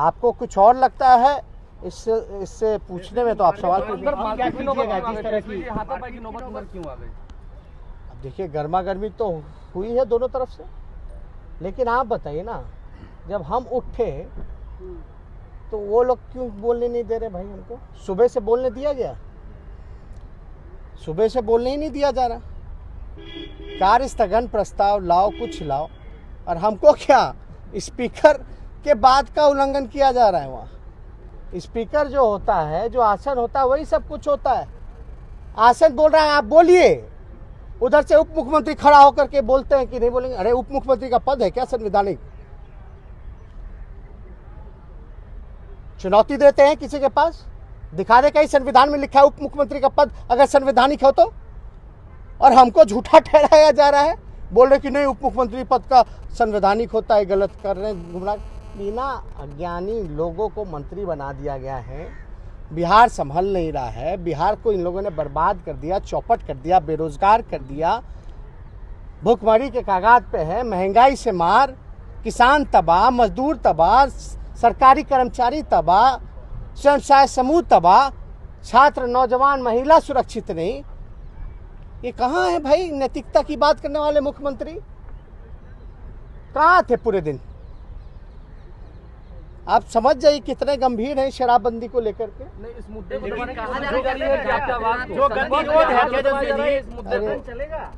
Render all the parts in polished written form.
आपको कुछ और लगता है इससे पूछने में, तो आप सवाल कीजिएगा। अब देखिए, गर्मा गर्मी तो हुई है दोनों तरफ से, लेकिन आप बताइए ना, जब हम उठे तो वो लोग क्यों बोलने नहीं दे रहे भाई हमको? सुबह से बोलने दिया गया? सुबह से बोलने ही नहीं दिया जा रहा। कार्य स्थगन प्रस्ताव लाओ, कुछ लाओ, और हमको क्या स्पीकर के बात का उल्लंघन किया जा रहा है। वहाँ स्पीकर जो होता है, जो आसन होता है, वही सब कुछ होता है। आसन बोल रहा है, आप बोलिए। उधर से उप मुख्यमंत्री खड़ा होकर के बोलते हैं कि नहीं बोलेंगे। अरे उप मुख्यमंत्री का पद है क्या संवैधानिक? चुनौती देते हैं किसी के पास, दिखा दे कहीं संविधान में लिखा है उप मुख्यमंत्री का पद अगर संवैधानिक हो तो। और हमको झूठा ठहराया जा रहा है, बोल रहे कि नहीं उप मुख्यमंत्री पद का संवैधानिक होता है, गलत कर रहे हैं, गुमराह। बिना अज्ञानी लोगों को मंत्री बना दिया गया है। बिहार संभल नहीं रहा है। बिहार को इन लोगों ने बर्बाद कर दिया, चौपट कर दिया, बेरोजगार कर दिया, भूखमरी के कागाज पे है, महंगाई से मार, किसान तबाह, मजदूर तबाह, सरकारी कर्मचारी तबाह, स्वयं सहायता समूह तबाह, छात्र, नौजवान, महिला सुरक्षित नहीं। ये कहाँ है भाई नैतिकता की बात करने वाले मुख्यमंत्री? कहाँ थे पूरे दिन? आप समझ जाइए कितने गंभीर हैं शराबबंदी को लेकर के। नहीं, इस मुद्दे को कहा जा रहा है जो गतिरोध है इस मुद्दे पर चलेगा।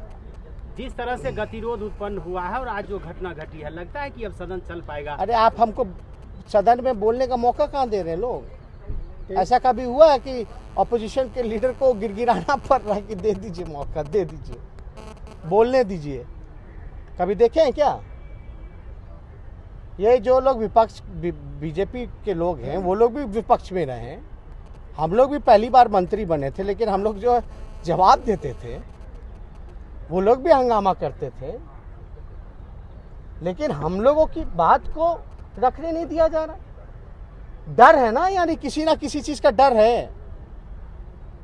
जिस तरह से गतिरोध उत्पन्न हुआ है और आज जो घटना घटी है, लगता है कि अब सदन चल पाएगा? अरे आप हमको सदन में बोलने का मौका कहाँ दे रहे हैं लोग? ऐसा कभी हुआ है कि ऑपोजिशन के लीडर को गिड़गिड़ाना पड़ रहा है कि दे दीजिए मौका, दे दीजिए, बोलने दीजिए? कभी देखे हैं क्या? ये जो लोग विपक्ष, बीजेपी के लोग हैं, वो लोग भी विपक्ष में रहे हैं। हम लोग भी पहली बार मंत्री बने थे, लेकिन हम लोग जो जवाब देते थे, वो लोग भी हंगामा करते थे, लेकिन हम लोगों की बात को रखने नहीं दिया जा रहा। डर है ना, यानी किसी ना किसी चीज का डर है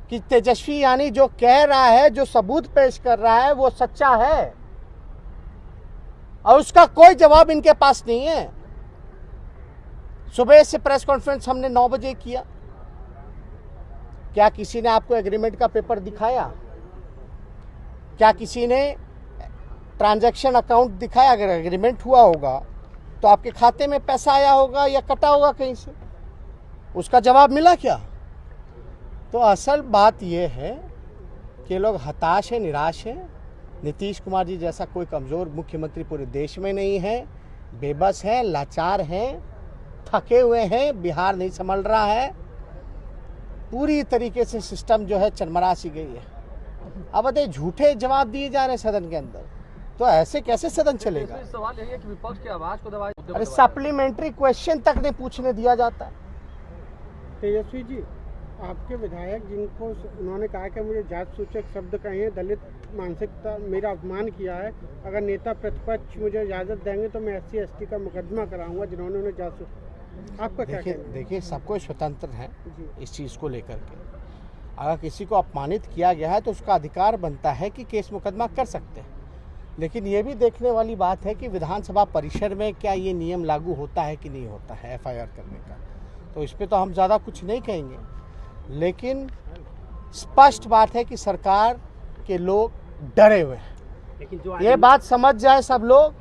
कि तेजस्वी यानी जो कह रहा है, जो सबूत पेश कर रहा है, वो सच्चा है और उसका कोई जवाब इनके पास नहीं है। सुबह से प्रेस कॉन्फ्रेंस हमने 9 बजे किया। क्या किसी ने आपको एग्रीमेंट का पेपर दिखाया? क्या किसी ने ट्रांजैक्शन अकाउंट दिखाया? अगर एग्रीमेंट हुआ होगा तो आपके खाते में पैसा आया होगा या कटा होगा कहीं से, उसका जवाब मिला क्या? तो असल बात यह है कि लोग हताश हैं, निराश हैं। नीतीश कुमार जी जैसा कोई कमज़ोर मुख्यमंत्री पूरे देश में नहीं है। बेबस हैं, लाचार हैं, थके हुए हैं, बिहार नहीं संभल रहा है। पूरी तरीके से सिस्टम जो है चरमरा सी गई है। अब बताइए, झूठे जवाब दिए जा रहे हैं सदन के अंदर, तो ऐसे कैसे सदन चलेगा? सवाल यही है कि विपक्ष की आवाज को दबाए। अरे सप्लीमेंट्री क्वेश्चन तक नहीं पूछने दिया जाता है। तेजस्वी जी, आपके विधायक जिनको उन्होंने कहा कि मुझे जात सूचक शब्द कहे, दलित मानसिकता, मेरा अपमान किया है, अगर नेता प्रतिपक्ष मुझे इजाज़त देंगे तो मैं SC ST का मुकदमा कराऊंगा, जिन्होंने उन्हें जासूस। आपका क्या कहना है? देखिए सबको स्वतंत्र है इस चीज़ को लेकर के। अगर किसी को अपमानित किया गया है तो उसका अधिकार बनता है कि केस मुकदमा कर सकते हैं, लेकिन ये भी देखने वाली बात है कि विधानसभा परिसर में क्या ये नियम लागू होता है कि नहीं होता है FIR करने का। तो इस पर तो हम ज़्यादा कुछ नहीं कहेंगे, लेकिन स्पष्ट बात है कि सरकार के लोग डरे हुए हैं। लेकिन जो ये बात समझ जाए सब लोग,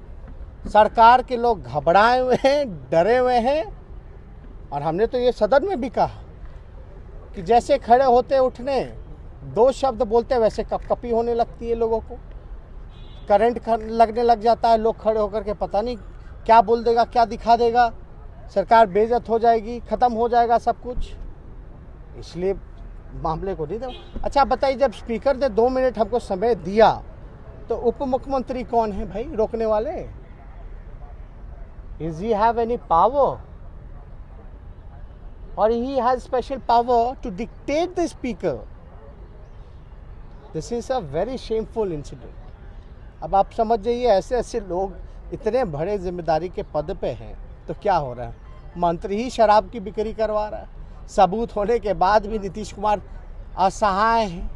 सरकार के लोग घबराए हुए हैं, डरे हुए हैं। और हमने तो ये सदन में भी कहा कि जैसे खड़े होते उठने 2 शब्द बोलते वैसे कपकपी होने लगती है लोगों को, करंट लगने लग जाता है। लोग खड़े होकर के पता नहीं क्या बोल देगा, क्या दिखा देगा, सरकार बेइज्जत हो जाएगी, ख़त्म हो जाएगा सब कुछ। इसलिए मामले को नहीं दो। अच्छा बताइए, जब स्पीकर ने 2 मिनट हमको समय दिया तो उप मुख्यमंत्री कौन है भाई रोकने वाले? Does he have any power? Or he has special power to dictate the speaker? This is a very shameful incident. अब आप समझ जाइए, ऐसे ऐसे लोग इतने बड़े जिम्मेदारी के पद पे हैं तो क्या हो रहा है? मंत्री ही शराब की बिक्री करवा रहा है। सबूत होने के बाद भी नीतीश कुमार असहाय हैं।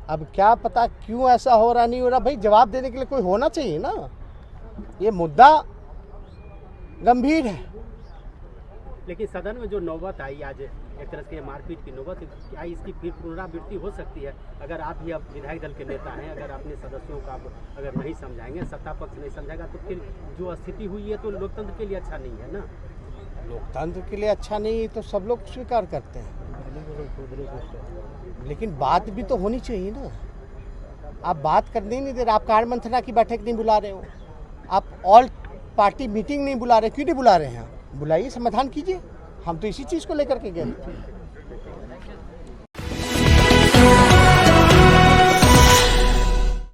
अब क्या पता क्यों ऐसा हो रहा, नहीं हो रहा। भाई जवाब देने के लिए कोई होना चाहिए ना। ये मुद्दा गंभीर है। लेकिन सदन में जो नौबत आई आज एक तरह से मारपीट की नौबत, क्या इसकी फिर पुनरावृत्ति हो सकती है? अगर आप ही अब विधायक दल के नेता हैं, अगर अपने सदस्यों का अगर नहीं समझाएंगे, सत्ता पक्ष नहीं समझाएगा, तो फिर जो स्थिति हुई है तो लोकतंत्र के लिए अच्छा नहीं है ना। लोकतंत्र के लिए अच्छा नहीं तो सब लोग स्वीकार करते हैं, लेकिन बात भी तो होनी चाहिए ना। आप बात करने ही नहीं दे रहे, आप कार्य मंत्रणा की बैठक नहीं बुला रहे हो, आप ऑल पार्टी मीटिंग नहीं बुला रहे, क्यों नहीं बुला रहे हैं? बुलाइए, समाधान कीजिए। हम तो इसी चीज़ को लेकर के गए थे।